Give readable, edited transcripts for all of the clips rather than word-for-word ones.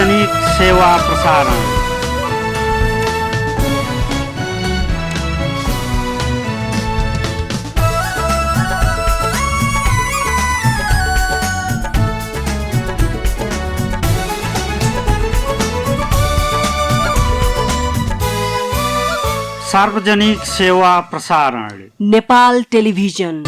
सार्वजनिक सेवा प्रसारण। सार्वजनिक सेवा प्रसारण नेपाल टेलिभिजन।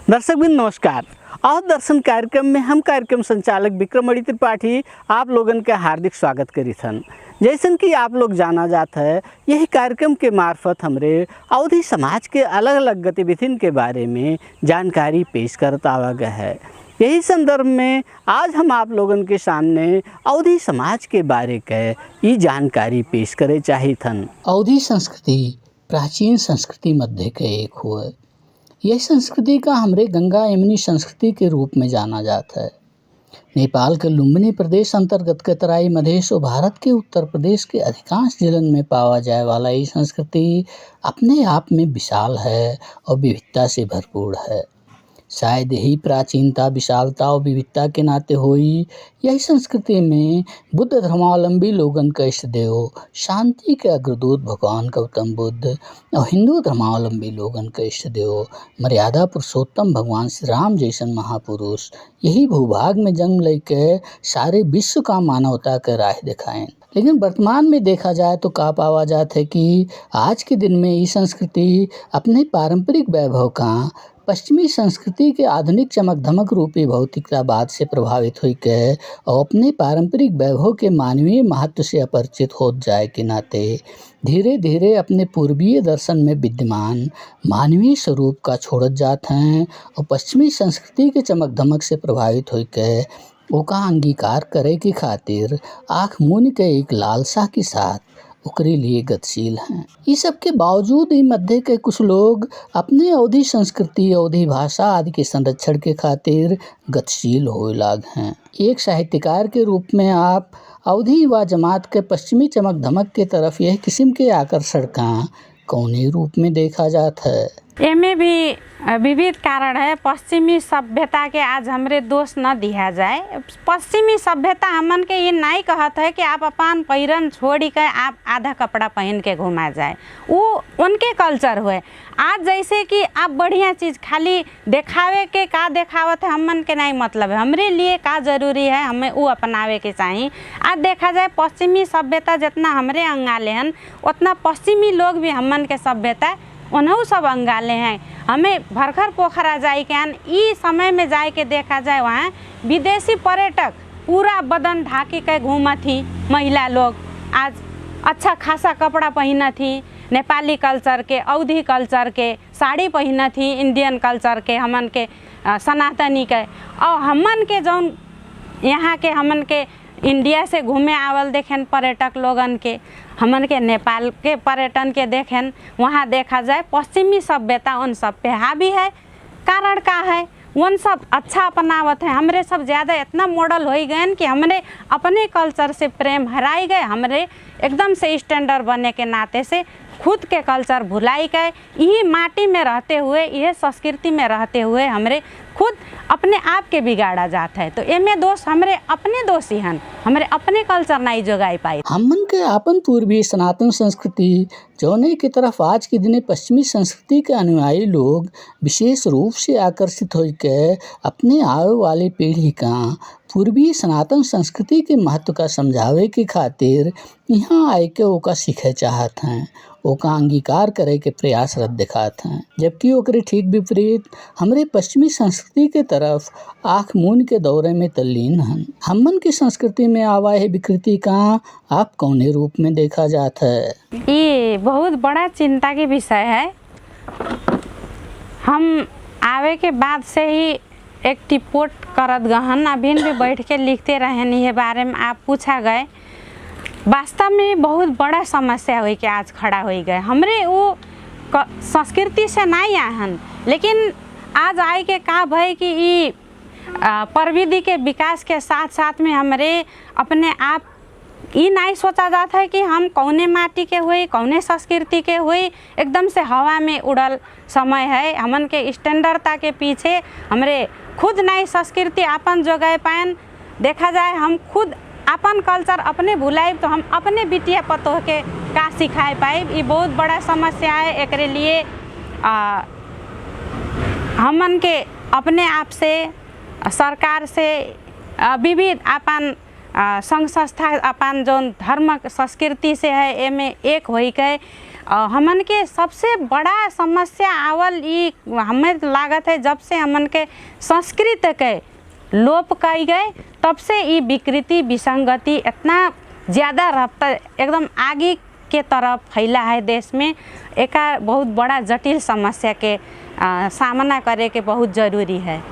दर्शकबिन नमस्कार। और दर्शन कार्यक्रम में हम कार्यक्रम संचालक विक्रमणि त्रिपाठी आप लोगन का हार्दिक स्वागत करीथन। जैसन कि आप लोग जाना जाता है, यही कार्यक्रम के मार्फत हमरे अवधी समाज के अलग अलग गतिविधियों के बारे में जानकारी पेश करता आवा गया है। यही संदर्भ में आज हम आप लोगन के सामने अवधी समाज के बारे के ये जानकारी पेश करे चाहिथन। अवधी संस्कृति प्राचीन संस्कृति मध्य के एक हुआ। यह संस्कृति का हमरे गंगा यमुनी संस्कृति के रूप में जाना जाता है। नेपाल के लुम्बिनी प्रदेश अंतर्गत के तराई मधेश और भारत के उत्तर प्रदेश के अधिकांश जिलन में पावा जाए वाला ये संस्कृति अपने आप में विशाल है और विविधता से भरपूर है। शायद यही प्राचीनता, विशालता और विविधता के नाते हुई यही संस्कृति में बुद्ध धर्मावलंबी लोगन का इष्ट देव, शांति के अग्रदूत भगवान गौतम बुद्ध और हिंदू धर्मावलंबी लोगन का इष्ट देव, मर्यादा पुरुषोत्तम भगवान श्री राम जैसन महापुरुष यही भूभाग में जन्म लेके सारे विश्व का मानवता के राह दिखाएं। लेकिन वर्तमान में देखा जाए तो का पावा जाता है कि आज के दिन में ये संस्कृति अपने पारंपरिक वैभव का पश्चिमी संस्कृति के आधुनिक चमक धमक रूपी भौतिकतावाद से प्रभावित हुई के और अपने पारंपरिक वैभव के मानवीय महत्व से अपरिचित हो जाए के नाते धीरे धीरे अपने पूर्वीय दर्शन में विद्यमान मानवीय स्वरूप का छोड़त जाते हैं और पश्चिमी संस्कृति के चमक धमक से प्रभावित हुई के ओका अंगीकार करे की खातिर आँख मूंद के एक लालसा के साथ ओकरे लिए गतिशील हैं। इस सब के बावजूद ही मध्य के कुछ लोग अपने अवधी संस्कृति, अवधी भाषा आदि के संरक्षण के खातिर गतिशील हो लाग हैं। एक साहित्यकार के रूप में आप अवधी व जमात के पश्चिमी चमक धमक के तरफ यह किस्म के आकर्षण का कौने रूप में देखा जाता है? एमे भी विविध कारण है। पश्चिमी सभ्यता के आज हमरे दोष न दिया जाए। पश्चिमी सभ्यता हमन के ये नहीं कहत है कि आप अपन पहिरन छोड़ी के आप आधा कपड़ा पहन के घुमा जाए, वो उनके कल्चर हुए। आज जैसे कि आप बढ़िया चीज़ खाली देखावे के का देखावत है हमन के नहीं मतलब है, हमरे लिए का जरूरी है हमें वो अपनावे के चाहिए। आज देखा जाए पश्चिमी सभ्यता जितना हमरे अंगाले हैं उतना पश्चिमी लोग भी हमन के सभ्यता उन्हों सब अंगाले हैं। हमें भरखर पोखरा जाए के ई समय में जाए के देखा जाए वहाँ विदेशी पर्यटक पूरा बदन ढाके के घूमा थी। महिला लोग आज अच्छा खासा कपड़ा पहना थी, नेपाली कल्चर के, अवधी कल्चर के साड़ी पहना थी, इंडियन कल्चर के हमन के सनातनी के। और हमन के जौन यहाँ के हमन के इंडिया से घूमे आवल देखें पर्यटक लोगन के, हमन के नेपाल के पर्यटन के देखें, वहाँ देखा जाए पश्चिमी सभ्यता उन सब पे हावी है। कारण का है? उन सब अच्छा अपनावत है। हमरे सब ज़्यादा इतना मॉडल हो गए कि हमने अपने कल्चर से प्रेम हराई गए। हमरे एकदम से स्टैंडर्ड बने के नाते से खुद के कल्चर भुलाई गए। यही माटी में रहते हुए, यह संस्कृति में रहते हुए हमरे खुद अपने आप के बिगाड़ा जाता है। तो एमे दोष हमरे अपने दोष ही हैं, हमरे अपने कल्चर नहीं जोगाई पाई। हमन के अपन पूर्वी सनातन संस्कृति जौने की तरफ आज के दिन पश्चिमी संस्कृति के अनुयायी लोग विशेष रूप से आकर्षित हो के अपने आने वाले पीढ़ी का पूर्वी सनातन संस्कृति के महत्व का समझावे के खातिर यहाँ आए के ओका सीखे चाहत हैं, ओका अंगीकार करे के प्रयासरत दिखाते हैं। जबकि ओकरे ठीक विपरीत हमरे पश्चिमी संस्कृति के तरफ आँख मूंद के दौरे में तल्लीन हैं। हमन की संस्कृति में आवा है विकृति का आप कौने रूप में देखा जाता है? ये बहुत बड़ा चिंता की विषय है। हम आवे के बाद से ही एक रिपोर्ट करत गहन, अभी भी बैठ के लिखते रहन ये बारे में आप पूछा गए। वास्तव में बहुत बड़ा समस्या हुई कि आज खड़ा हो गए। हमरे वो संस्कृति से नहीं आहन, लेकिन आज आए के का भय कि प्रविधि के विकास के साथ साथ में हमरे अपने आप ये नहीं सोचा जाता है कि हम कौने माटी के हुई, कौने संस्कृति के हुई, एकदम से हवा में उड़ल समय है। हमन के स्टैंडर्डता के पीछे हमरे खुद नई संस्कृति अपन जगह पाएन। देखा जाए हम खुद अपन कल्चर अपने भुलाए तो हम अपने बिटिया पतोह के का सिखाए पाए, ये बहुत बड़ा समस्या है। एक लिए हमन के अपने आप से सरकार से विविध अपन संघ संस्था अपन जो धर्म संस्कृति से है एमे एक होई के हमन के सबसे बड़ा समस्या आवल ये हमें लागत है जब से हमन के संस्कृत के लोप कई गए तब से ये विकृति विसंगति इतना ज़्यादा रफ्ता एकदम आगे के तरफ फैला है देश में। एक बहुत बड़ा जटिल समस्या के सामना करे के बहुत ज़रूरी है।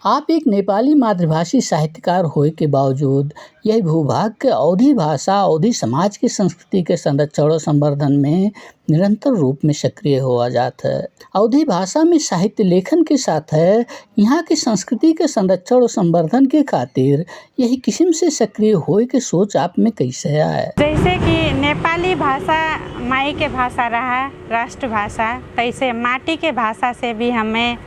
आप एक नेपाली मातृभाषी साहित्यकार होए के बावजूद यह भूभाग के अवधी भाषा अवधी समाज की संस्कृति के संरक्षण और संवर्धन में निरंतर रूप में सक्रिय हुआ जाता है। अवधी भाषा में साहित्य लेखन के साथ है यहाँ की संस्कृति के संरक्षण और संवर्धन के खातिर यही किस्म से सक्रिय होए के सोच आप में कैसे आया? जैसे कि नेपाली भाषा माई के भाषा रहा, राष्ट्रभाषा, तैसे माटी के भाषा से भी हमें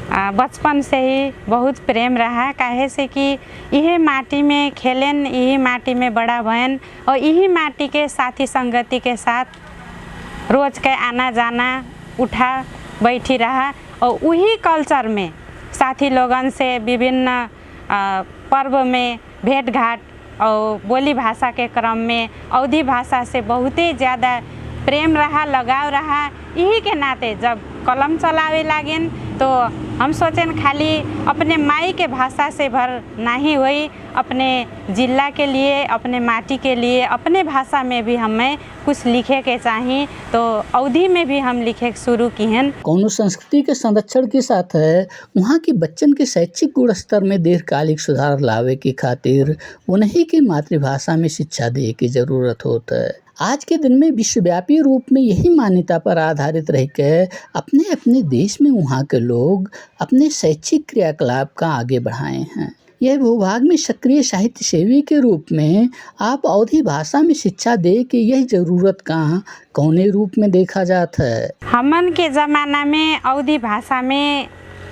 बचपन से ही बहुत प्रेम रहा। काहे से कि यही माटी में खेलें, यही माटी में बड़ा भयन और यही माटी के साथी संगति के साथ रोज के आना जाना उठा बैठी रहा और वही कल्चर में साथी लोगन से विभिन्न पर्व में भेंट घाट और बोली भाषा के क्रम में अवधी भाषा से बहुत ही ज़्यादा प्रेम रहा, लगाव रहा। यही के नाते जब कलम चलावे लागेन तो हम सोचें खाली अपने माई के भाषा से भर नहीं हुई, अपने जिला के लिए, अपने माटी के लिए, अपने भाषा में भी हमें कुछ लिखे के चाहिए तो अवधी में भी हम लिखे शुरू की हैं। कौनो संस्कृति के संरक्षण के साथ है वहाँ के बच्चन के शैक्षिक गुण स्तर में दीर्घकालिक सुधार लावे के खातिर उन्हीं की मातृभाषा में शिक्षा दे की जरूरत होता है। आज के दिन में विश्वव्यापी रूप में यही मान्यता पर आधारित रह के अपने अपने देश में वहाँ के लोग अपने शैक्षिक क्रियाकलाप का आगे बढ़ाए हैं। यह भूभाग में सक्रिय साहित्य सेवी के रूप में आप अवधी भाषा में शिक्षा दे के यह जरूरत कहाँ कौने रूप में देखा जाता है? हमन के ज़माना में अवधी भाषा में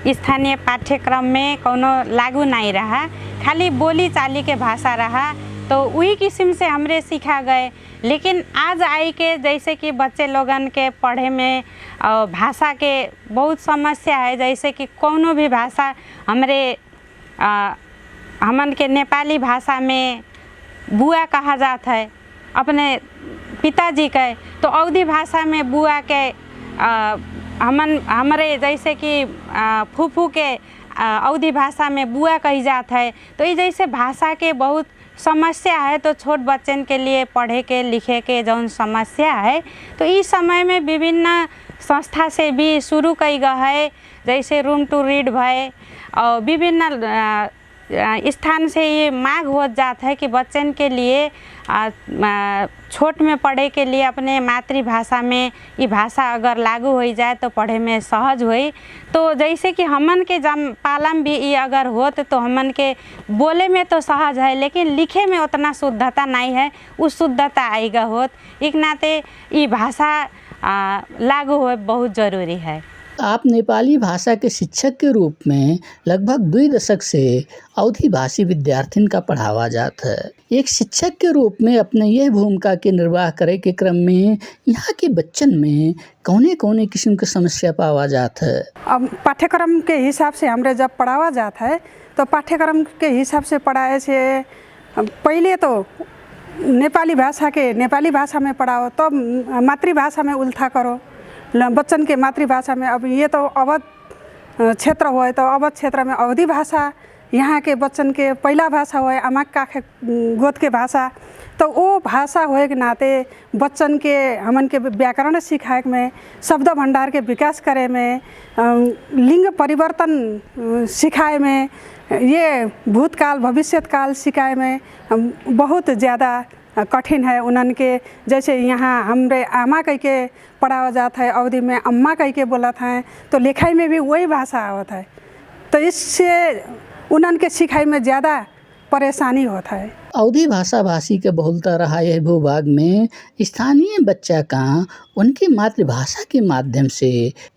स्थानीय पाठ्यक्रम में कोनो लागू नहीं रहा, खाली बोली चाली के भाषा रहा तो वही किस्म से हमरे सिखा गए। लेकिन आज आई के जैसे कि बच्चे लोगन के पढ़े में भाषा के बहुत समस्या है। जैसे कि कोनो भी भाषा हमरे हमन के नेपाली भाषा में बुआ कहा जाता है अपने पिताजी के, तो अवधी भाषा में बुआ के हमरे जैसे कि फूफू के अवधी भाषा में बुआ कही जाता है। तो ये जैसे भाषा के बहुत समस्या है तो छोट बच्चन के लिए पढ़े के लिखे के जौन समस्या है तो इस समय में विभिन्न संस्था से भी शुरू कई गए है। जैसे रूम टू रीड भय और विभिन्न स्थान से ये मांग हो जाता है कि बच्चन के लिए छोट में पढ़े के लिए अपने मातृभाषा में ये भाषा अगर लागू हो जाए तो पढ़े में सहज होई। तो जैसे कि हमन के जम पालम भी ये अगर होत तो हमन के बोले में तो सहज है लेकिन लिखे में उतना शुद्धता नहीं है, उस शुद्धता आएगा होत एक नाते ये भाषा लागू हो बहुत ज़रूरी है। आप नेपाली भाषा के शिक्षक के रूप में लगभग 2 दशक से अवधी भाषी विद्यार्थियों का पढ़ावा जाता है। एक शिक्षक के रूप में अपने यह भूमिका के निर्वाह करे के क्रम में यहाँ के बच्चन में कौने कौने किस्म की समस्या पावा जाता है? अब पाठ्यक्रम के हिसाब से हमरे जब पढ़ावा जाता है तो पाठ्यक्रम के हिसाब से पढ़ाए से पहले तो नेपाली भाषा में पढ़ाओ तो मातृभाषा में उल्था करो बच्चन के मातृभाषा में। अब ये तो अवध क्षेत्र हो तो अवध क्षेत्र में अवधी भाषा यहाँ के बच्चन के पहला भाषा हो आमा काखे गोद के भाषा तो वो भाषा होए के नाते बच्चन के हमन के व्याकरण सिखाए में, शब्द भंडार के विकास करे में, लिंग परिवर्तन सिखाए में, ये भूतकाल भविष्यकाल सिखाए में बहुत ज़्यादा कठिन है। उन्हन के जैसे यहाँ हमरे आमा कह के पढ़ावा जाता है, अवधि में अम्मा कह के बोला था तो लिखाई में भी वही भाषा आवत है। तो इससे उन्हन के सिखाई में ज़्यादा परेशानी होता है। अवधी भाषा भाषी के बहुलता रहा यह भूभाग में स्थानीय बच्चा का उनकी मातृभाषा के माध्यम से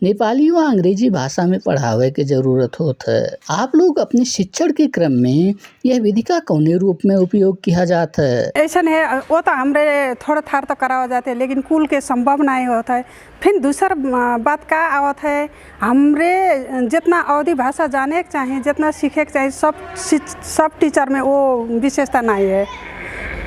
नेपाली व अंग्रेजी भाषा में पढ़ावे के जरूरत होता है। आप लोग अपने शिक्षण के क्रम में यह विधि का कौने रूप में उपयोग किया जाता है? ऐसा है वो तो हमरे थोड़ा थार तो करावा जाते हैं, लेकिन कुल के संभव नहीं होता है। फिर दूसर बात का आवत है, हमरे जितना अवधी भाषा जाने के चाहिए, जितना सीखे के चाहिए, सब टीचर में वो विशेषता नहीं है।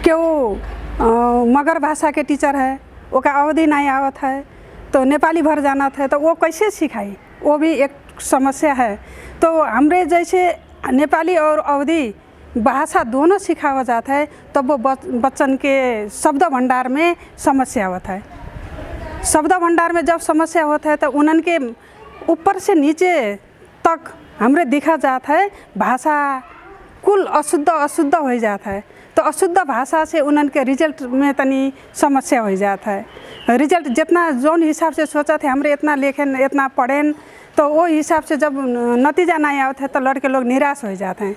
क्यों मगर भाषा के टीचर है, वो का अवधि नहीं आवत है, तो नेपाली भर जाना था तो वो कैसे सिखाई, वो भी एक समस्या है। तो हमरे जैसे नेपाली और अवधी भाषा दोनों सिखावा जाता है, तब वो बच्चन के शब्द भंडार में समस्या होता है। शब्द भंडार में जब समस्या होता है तो उन्हन के ऊपर से नीचे तक हमरे दिखा जाता है भाषा कुल अशुद्ध हो जाता है। तो अशुद्ध भाषा से उन्हन के रिजल्ट में तनी समस्या हो जाता है। रिजल्ट जितना जोन हिसाब से सोचा थे हमरे इतना लेखें इतना पढ़ें, तो वो हिसाब से जब नतीजा नहीं आवत है तो लड़के लोग निराश हो जाते हैं,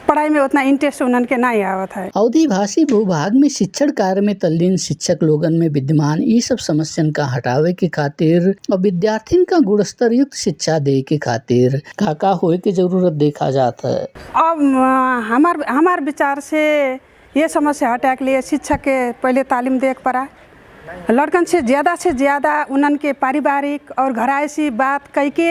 पढ़ाई में उतना इंटरेस्ट उन्हन के नहीं आवत है। अवधी भाषी भूभाग में शिक्षण कार्य में तल्लीन शिक्षक लोगन में विद्यमान ये सब समस्यन का हटावे के खातिर और विद्यार्थियों का गुणस्तर युक्त शिक्षा दे के खातिर का होए के जरूरत देखा जाता है। अब हमार विचार से ये समस्या हटा के लिए शिक्षक के पहले तालीम देख पड़ा, लड़कन से ज़्यादा उन्हन के पारिवारिक और घरायसी बात कह के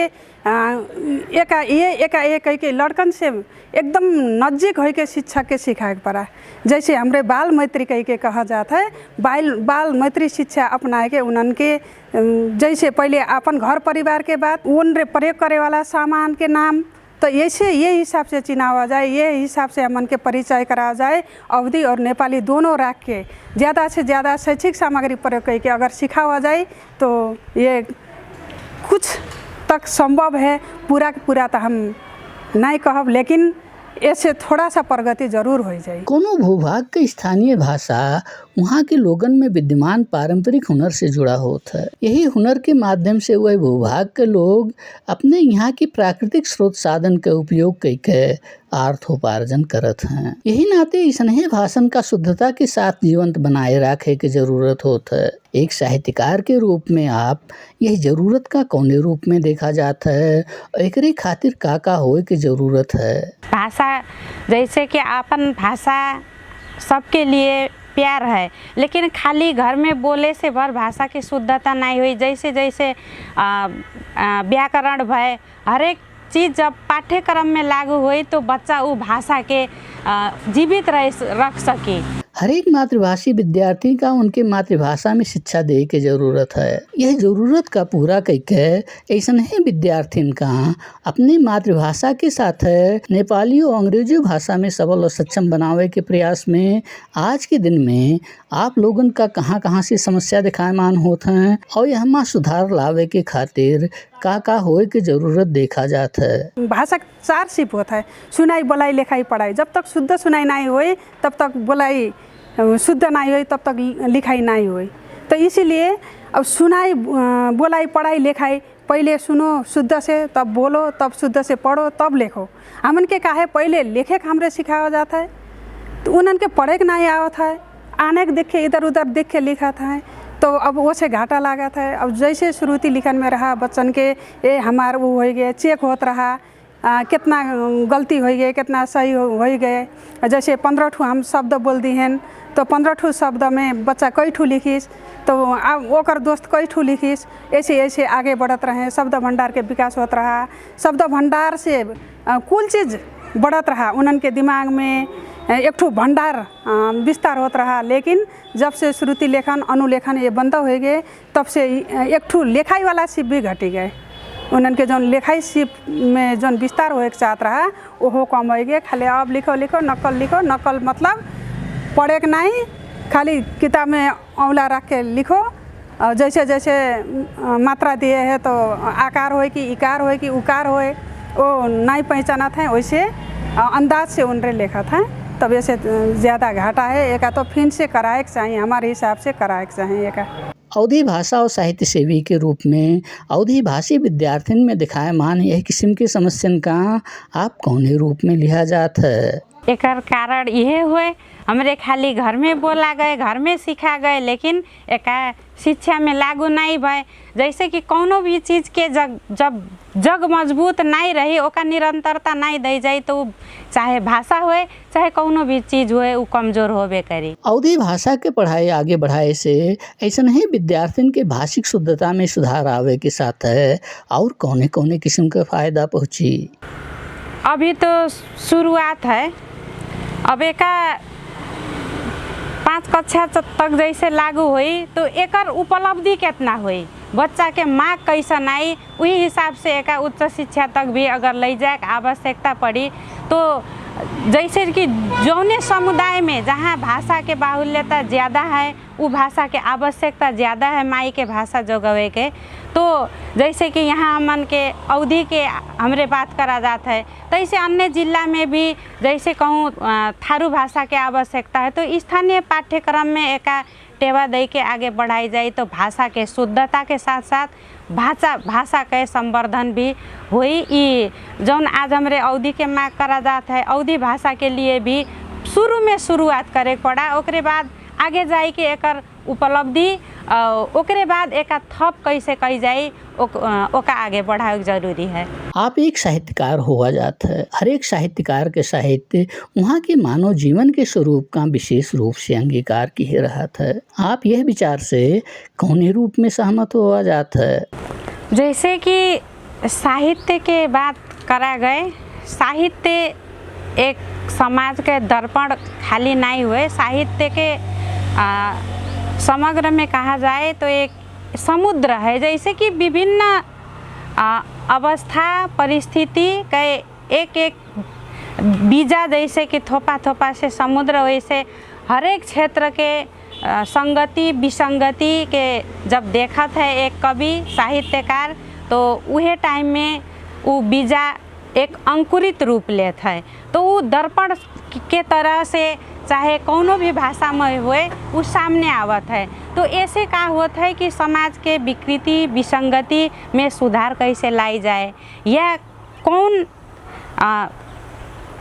एकाएक कह के लड़कन से एकदम नज़दीक हो के शिक्षक के सिखाए पड़ा। जैसे हमरे बाल मैत्री कह के कहा जाता है, बाल मैत्री शिक्षा अपनाए के उन्हन के जैसे पहले अपन घर परिवार के बात उन प्रयोग करे वाला सामान के नाम, तो ऐसे ये हिसाब से चिनावा जाए, ये हिसाब से हमन के परिचय कराया जाए। अवधी और नेपाली दोनों रख के ज़्यादा से ज़्यादा शैक्षिक सामग्री प्रयोग करके अगर सिखावा जाए तो ये कुछ तक संभव है। पूरा तो हम नहीं कहब, लेकिन ऐसे थोड़ा सा प्रगति जरूर हो जाए। कोनो भूभाग के स्थानीय भाषा वहाँ के लोगन में विद्यमान पारंपरिक हुनर से जुड़ा होता है। यही हुनर के माध्यम से वह भूभाग के लोग अपने यहाँ की प्राकृतिक स्रोत साधन का उपयोग करके अर्थोपार्जन करत हैं। यही नाते इसने भाषण का शुद्धता के साथ जीवंत बनाए रखे की जरूरत होता है। एक साहित्यकार के रूप में आप यह जरूरत का कौने रूप में देखा जाता है और एकरे खातिर का होए की जरूरत है? भाषा जैसे कि अपन भाषा सबके लिए प्यार है, लेकिन खाली घर में बोले से भर भाषा की शुद्धता नहीं हुई। जैसे व्याकरण भय हर एक चीज़ जब पाठ्यक्रम में लागू हुई तो बच्चा वो भाषा के जीवित रख सके। हर एक मातृभाषी विद्यार्थी का उनके मातृभाषा में शिक्षा दे के जरूरत है। यह जरूरत का पूरा करके ऐसा ही विद्यार्थियों का अपनी मातृभाषा के साथ नेपाली और अंग्रेजी भाषा में सबल और सक्षम बनावे के प्रयास में आज के दिन में आप लोगन का कहाँ से समस्या दिखायमान होता है और यहाँ सुधार लावे के खातिर का होए के जरूरत देखा जाता है। भाषा 4 शिप होता है, सुनाई बोलाई लिखाई पढ़ाई। जब तक शुद्ध सुनाई नहीं हुई तब तक बोलाई शुद्ध नहीं हुई, तब तक लिखाई नहीं हुई। तो इसीलिए अब सुनाई बोलाई पढ़ाई लिखाई पहले सुनो शुद्ध से, तब बोलो, तब शुद्ध से पढ़ो, तब लिखो। हमन के काहे पहले लिखे के हमरे सिखाया जाता है, तो उन्हन के पढ़े के नहीं आवत है, आने के देख के इधर उधर देख के लिखा था, तो अब वो से घाटा लगा था। अब जैसे शुरुआती लिखन में रहा बच्चन के हमार वो हो गए चेक होत रहा, कितना गलती हो गए कितना सही हो गए। जैसे 15 ठू हम शब्द बोल दी हैं तो 15 ठू शब्द में बच्चा कई ठू लिखिस, तो अब ओकर दोस्त कई ठू लिखिस, ऐसे आगे बढ़त रहे। शब्द भंडार के विकास होत रहा, शब्द भंडार से कुल चीज़ बढ़त रहा, उन्हन के दिमाग में एक ठू भंडार विस्तार होत रहा। लेकिन जब से श्रुति लेखन अनुलेखन ये बंद हो गए तब से एक ठू लेखाई वाला सिप भी घटी गए। उन्हन के जौन लेखाई सिप में जौन विस्तार होए के चाहत रहा वो कम हो गए। खाली अब लिखो नकल मतलब पढ़े के नहीं, खाली किताब में औला रख के लिखो। जैसे मात्रा दिए है तो आकार होए कि इकार होए कि उकार होए वो नहीं पहचाना था, वैसे अंदाज से उनरे लिखा था। तब ऐसे ज़्यादा घाटा है। एक तो फिर से कराए के चाहिए, हमारे हिसाब से कराए के चाहिए। एक अवधी भाषा और साहित्य सेवी के रूप में अवधी भाषी विद्यार्थियों में दिखाए मान यह किस्म की समस्या का आप कौने रूप में लिया जात है? एकर कारण यह हुए हमरे खाली घर में बोला गए, घर में सिखा गए, लेकिन एक शिक्षा में लागू नहीं भय। जैसे कि कोनो भी चीज़ के जब जग मजबूत नहीं रही, ओका निरंतरता नहीं दी जाए तो चाहे भाषा होए चाहे कोनो भी चीज़ होए वो कमजोर होबे करी। अवधी भाषा के पढ़ाई आगे बढ़ाए से ऐसा नहीं विद्यार्थियों के भाषिक शुद्धता में सुधार आवे के साथ है और कौने कौने किस्म का फायदा पहुँची? अभी तो शुरुआत है, अब एका 5 कक्षा तक जैसे लागू हुई तो एकर उपलब्धि कितना हुई, बच्चा के मार्क कैसन आई, वही हिसाब से एक उच्च शिक्षा तक भी अगर ले जाए आवश्यकता पड़ी तो जैसे कि जौने समुदाय में जहाँ भाषा के बाहुल्यता ज़्यादा है वो भाषा के आवश्यकता ज़्यादा है माई के भाषा जोगवे के, तो जैसे कि यहाँ हमन के अवधि के हमरे बात करा जाता है तैसे अन्य जिला में भी जैसे कहूँ थारू भाषा के आवश्यकता है तो स्थानीय पाठ्यक्रम में एक टेवा दे के आगे बढ़ाई जाए तो भाषा के शुद्धता के साथ साथ भाषा के संवर्धन भी हुई। जौन आज हमारे अवधि के मांग करा जाता है अवधि भाषा के लिए भी शुरू में शुरुआत करे पड़ा, ओकरे बाद आगे जाए के एकर उपलब्धि ओकरे बाद एक थप कैसे कही जाए ओका आगे बढ़ाए जरूरी है। आप एक साहित्यकार हुआ जाता है, हर एक साहित्यकार के साहित्य वहाँ के मानव जीवन के स्वरूप का विशेष रूप से अंगीकार किए रहा था। आप यह विचार से कौने रूप में सहमत हुआ जाता है? जैसे कि साहित्य के बात करा गए, साहित्य एक समाज के दर्पण खाली नहीं हुए, साहित्य के समग्र में कहा जाए तो एक समुद्र है। जैसे कि विभिन्न अवस्था परिस्थिति के एक एक बीजा जैसे कि थोपा थोपा से समुद्र, वैसे हर एक क्षेत्र के संगति विसंगति के जब देखा था एक कवि साहित्यकार तो वह टाइम में वो बीजा एक अंकुरित रूप लेता है तो वो दर्पण के तरह से चाहे कोनो भी भाषा में हुए वो सामने आवत है। तो ऐसे का होता है कि समाज के विकृति विसंगति में सुधार कैसे लाई जाए या कौन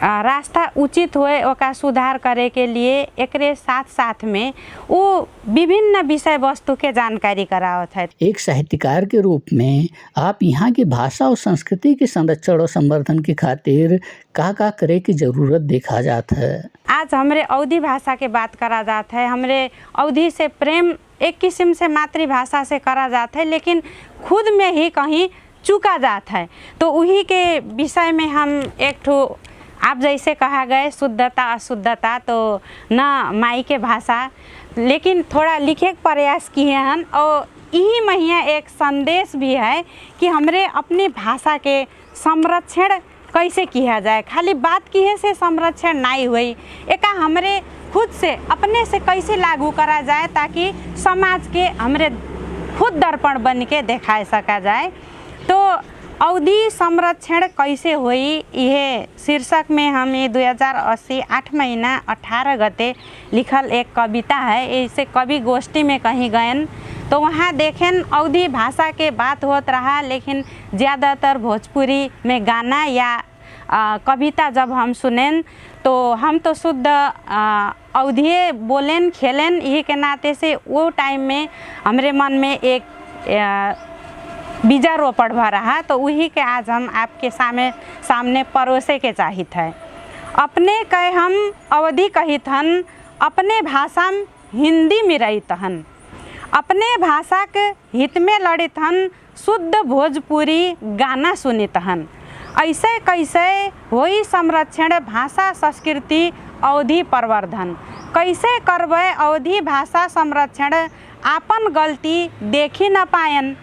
रास्ता उचित हुए ओका सुधार करे के लिए एकरे साथ साथ में वो विभिन्न विषय वस्तु के जानकारी करावत है। एक साहित्यकार के रूप में आप यहाँ की भाषा और संस्कृति के संरक्षण और संवर्धन की खातिर का करे की जरूरत देखा जाता है? आज हमरे अवधि भाषा के बात करा जाता है, हमरे अवधि से प्रेम एक किस्म से मातृभाषा से करा जाता है लेकिन खुद में ही कहीं चूका जाता है। तो वही के विषय में हम एक ठो आप जैसे कहा गए शुद्धता अशुद्धता तो न माई के भाषा, लेकिन थोड़ा लिखे के प्रयास किए हैं और यही महिया एक संदेश भी है कि हमरे अपनी भाषा के संरक्षण कैसे किया जाए। खाली बात किए से संरक्षण नहीं हुई, एक हमरे खुद से अपने से कैसे लागू करा जाए ताकि समाज के हमरे खुद दर्पण बन के दिखा सका जाए। तो अवधि संरक्षण कैसे हुई यह शीर्षक में हम ये 2080 8 महीना 18 गते लिखल एक कविता है। इसे कवि गोष्ठी में कहीं गए तो वहाँ देखें अवधि भाषा के बात होत रहा, लेकिन ज़्यादातर भोजपुरी में गाना या कविता जब हम सुनें तो हम तो शुद्ध अवधिये बोलें खेलें, यही के नाते से वो टाइम में हमारे मन में एक बीजारोपण भा रहा, तो वही के आज हम आपके सामने परोसे के चाहित है। अपने कहे हम अवधि कहित हन, अपने भाषा में हिंदी में रहित हन, अपने भाषा के हित में लड़ित हन, शुद्ध भोजपुरी गाना सुनित हन। ऐसे कैसे होई संरक्षण भाषा संस्कृति अवधि प्रवर्धन, कैसे करवे अवधि भाषा संरक्षण, आपन गलती देखी न पायन।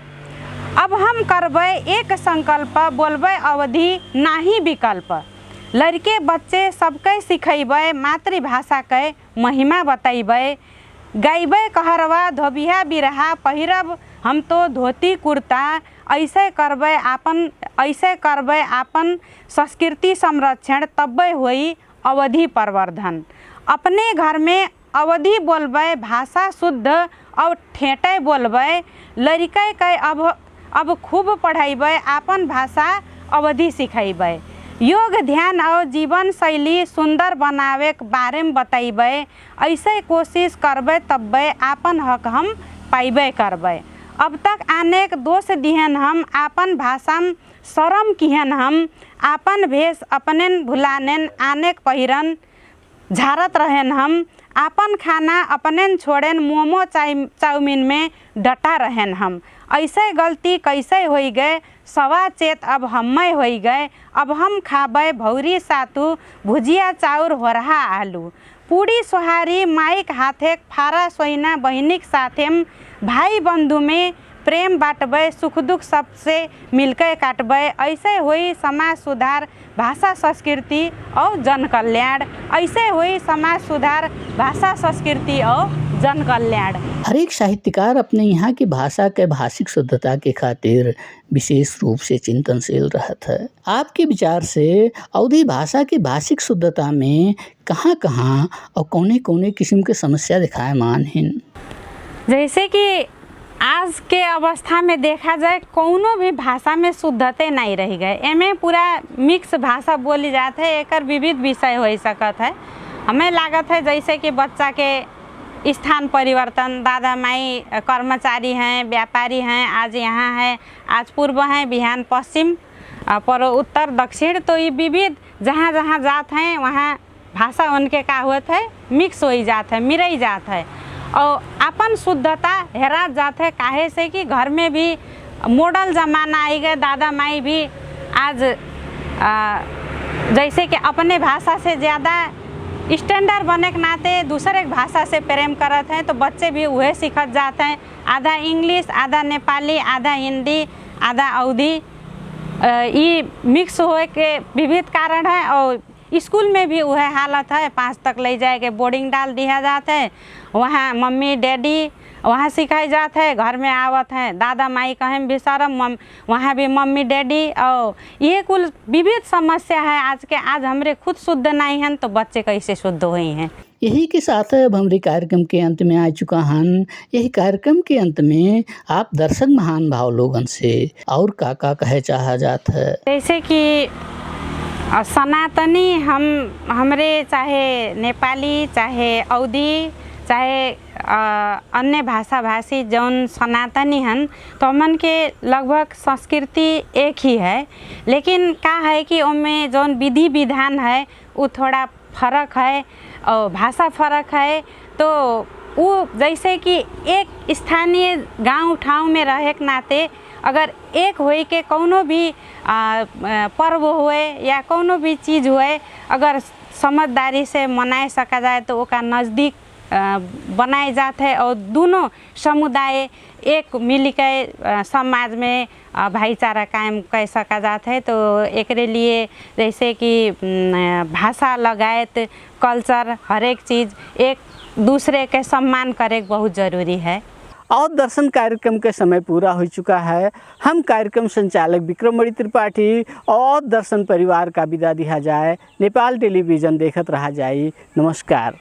अब हम करबै एक संकल्प, बोलबै अवधि नाही विकल्प, लड़के बच्चे सबके सिखेबै मातृभाषा के महिमा बतैबै, गैबै कहरवा धोबिया बिरहा पहिरब हम तो धोती कुर्ता, ऐसे करबै आपन संस्कृति संरक्षण तब्बे होई अवधि प्रवर्धन। अपने घर में अवधि बोलबै, भाषा शुद्ध और ठेटे बोलबै, लड़के के अब खूब पढ़ेबै, अपन भाषा अवधि सिखेबै, योग ध्यान और जीवन शैली सुंदर बनावे के बारे में बतैबै, ऐसे कोशिश करबै तब्बै आपन हक हम पाइबे करबै। अब तक अनेक दोष दिहन हम, आपन भाषा में शर्म किहन हम, आपन भेष अपनेन भुलानेन, आनेक पहिरन झारत रहेन हम, आपन खाना अपनेन छोड़ेन, मोमो चाउमीन में डटा रहेन हम, ऐसे गलती कैसे हो गए, सवा चेत अब हमें हो गए, अब हम खाबे भौरी सातु, भुजिया चाउर हो रहा आलू, पूड़ी सोहारी माइक हाथे, फारा सोइना बहिनिक साथेम, भाई बंधु में प्रेम बाँटबै, सुख दुख सबसे मिलकर काटबै, ऐसे हुई समाज सुधार, भाषा संस्कृति और जन कल्याण, ऐसे हुई समाज सुधार, भाषा संस्कृति और जन कल्याण। हर एक साहित्यकार अपने यहाँ की भाषा के भाषिक शुद्धता के खातिर विशेष रूप से चिंतनशील रहता है। आपके विचार से अवधी भाषा की भाषिक शुद्धता में कहाँ कहाँ और कौने कौने किस्म के समस्या दिखाए मान हैं? जैसे कि आज के अवस्था में देखा जाए, कोनो भी भाषा में शुद्धते नहीं रह गए, एमे पूरा मिक्स भाषा बोली जाते है, एक विविध विषय हो सकत है। हमें लागत है जैसे कि बच्चा के स्थान परिवर्तन, दादा माई कर्मचारी हैं, व्यापारी हैं, आज यहाँ है, आज पूर्व हैं, बिहान पश्चिम, पर उत्तर दक्षिण, तो ये विविध जहाँ जहाँ जात हैं वहाँ भाषा उनके का होता है, मिक्स हो जाता है, मिरई जाता है और अपन शुद्धता हेरा जाते है। काहे से कि घर में भी मॉडल ज़माना आई गए, दादा माई भी आज जैसे कि अपने भाषा से ज़्यादा स्टैंडर्ड बने के नाते दूसरे भाषा से प्रेम करते हैं, तो बच्चे भी वह सीखत जाते हैं, आधा इंग्लिश, आधा नेपाली, आधा हिंदी, आधा अवधी, ये मिक्स होए के विविध कारण है। और स्कूल में भी वह हालत है, 5 तक ले जाए के बोर्डिंग डाल दिया जाता है, वहाँ मम्मी डैडी वहाँ सिखाई जाता है, घर में आवत है दादा माई कहें भी शर्म, वहाँ भी मम्मी डैडी, और ये कुल विविध समस्या है आज के। आज हमरे खुद शुद्ध नहीं हैं तो बच्चे कैसे शुद्ध हुए हैं। यही के साथ अब हमारे कार्यक्रम के अंत में आ चुका हन। यही कार्यक्रम के अंत में आप दर्शक महान भाव लोगन से और का कहे चाहा जाता है? जैसे कि सनातनी हमरे चाहे नेपाली, चाहे अवधी, चाहे अन्य भाषा भाषी जौन सनातनी हन, तो हमन के लगभग संस्कृति एक ही है, लेकिन का है कि उनमें जौन विधि विधान है वो थोड़ा फर्क है और भाषा फर्क है। तो वो जैसे कि एक स्थानीय गांव ठाव में रहे के नाते अगर एक होई के कोनो भी पर्व हुए या कोनो भी चीज़ हुए, अगर समझदारी से मनाए सका जाए तो ओका नज़दीक बनाए जाते हैं और दोनों समुदाय एक मिल के समाज में भाईचारा कायम कर सका जाता है। तो एकरे लिए जैसे कि भाषा लगायत कल्चर हर एक चीज़ एक दूसरे के सम्मान करे बहुत ज़रूरी है। और दर्शन कार्यक्रम के समय पूरा हो चुका है। हम कार्यक्रम संचालक विक्रमणि त्रिपाठी और दर्शन परिवार का विदा दिया जाए। नेपाल टेलीविज़न देखत रहा जाए। नमस्कार।